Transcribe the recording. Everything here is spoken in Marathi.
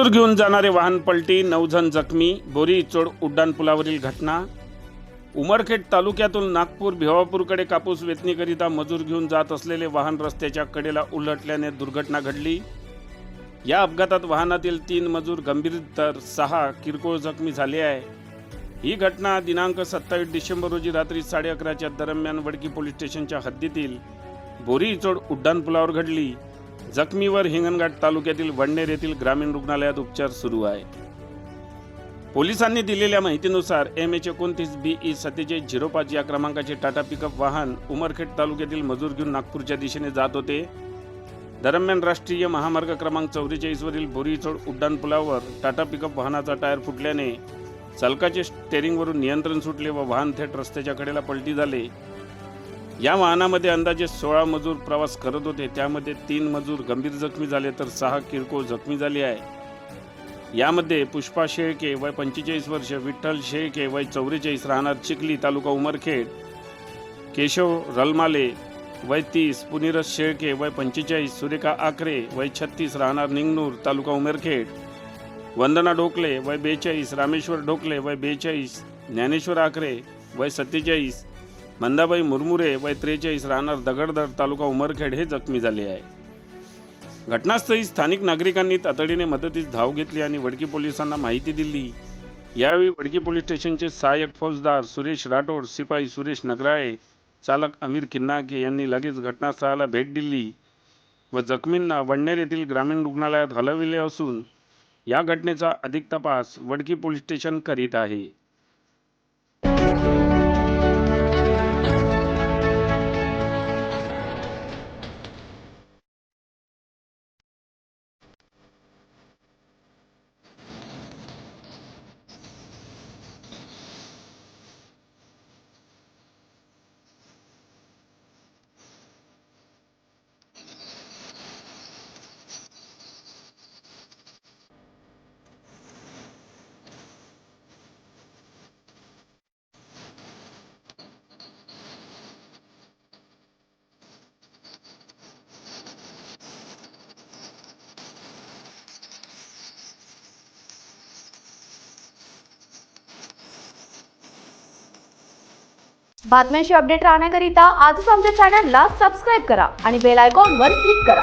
मजूर घेऊन जाणारे वाहन पलटी, 9 जण जखमी. बोरी इचोड उड्डाणपुलावरील घटना. उमरखेड तालुक्यातून नागपूर भिवापूरकडे कापूस वेचणीकरिता मजूर घेऊन जात असलेले वाहन रस्त्याच्या कडेला उलटल्याने दुर्घटना घडली. या अपघातात वाहनातील 3 मजूर गंभीर तर 6 किरकोळ जखमी झाले आहे. ही घटना दिनांक 27 डिसेंबर रोजी रात्री 11:30च्या दरम्यान वडकी पोलीस स्टेशनच्या हद्दीतील बोरी इचोड उड्डाणपुलावर घडली. जखमीवर हिंगणघाट तालुक्यातील वडनेर येथील ग्रामीण रुग्णालयात उपचार सुरू आहे. पोलिसांनी दिलेल्या माहितीनुसार MH29BE 4705 या क्रमांकाचे टाटा पिकअप वाहन उमरखेड तालुक्यातील मजूर घेऊन नागपूरच्या दिशेने जात होते. दरम्यान राष्ट्रीय महामार्ग क्रमांक 44 वरील बोरी इचोड उड्डाणपुलावर टाटा पिकअप वाहनाचा टायर फुटल्याने चालकाचे स्टेअरिंगवरून नियंत्रण सुटले व वाहन थेट रस्त्याच्या कडेला पलटी झाले. या वाहनामध्ये अंदाजे 16 मजूर प्रवास करत होते. त्यामध्ये 3 मजूर गंभीर जखमी झाले तर 6 किरकोळ जखमी झाले आहे. यामध्ये पुष्पा शेळके वय 45 वर्ष, विठ्ठल शेळके वय 44 राहणार चिखली तालुका उमरखेड, केशव रलमाले वय 30, पुनिरस शेळके वय 45, सुरेखा आकरे वय 36 राहणार निंगनूर तालुका उमरखेड, वंदना ढोकले वय 42, रामेश्वर ढोकले वय 42, ज्ञानेश्वर आकरे वय 47, मंदाबाई मुरमुरे वय 43 राहणार दगडदर तालुका उमरखेड हे जखमी झाले आहे. घटनास्थळी स्थानिक नागरिकांनी तातडीने मदतीस धाव घेतली आणि वडकी पोलिसांना माहिती दिली. यावेळी वडकी पोलीस स्टेशनचे सहाय्यक फौजदार सुरेश राठोड, सिपाई सुरेश नगराळे, चालक अमीर किन्नाके यांनी लगेच घटनास्थळाला भेट दिली व जखमींना वडनेर येथील ग्रामीण रुग्णालयात हलविले असून या घटनेचा अधिक तपास वडकी पोलीस स्टेशन करीत आहे. बातम्यांशी अपडेट राहण्याकरिता आजच आमच्या चॅनलला सबस्क्राईब करा आणि बेल आयकॉनवर क्लिक करा.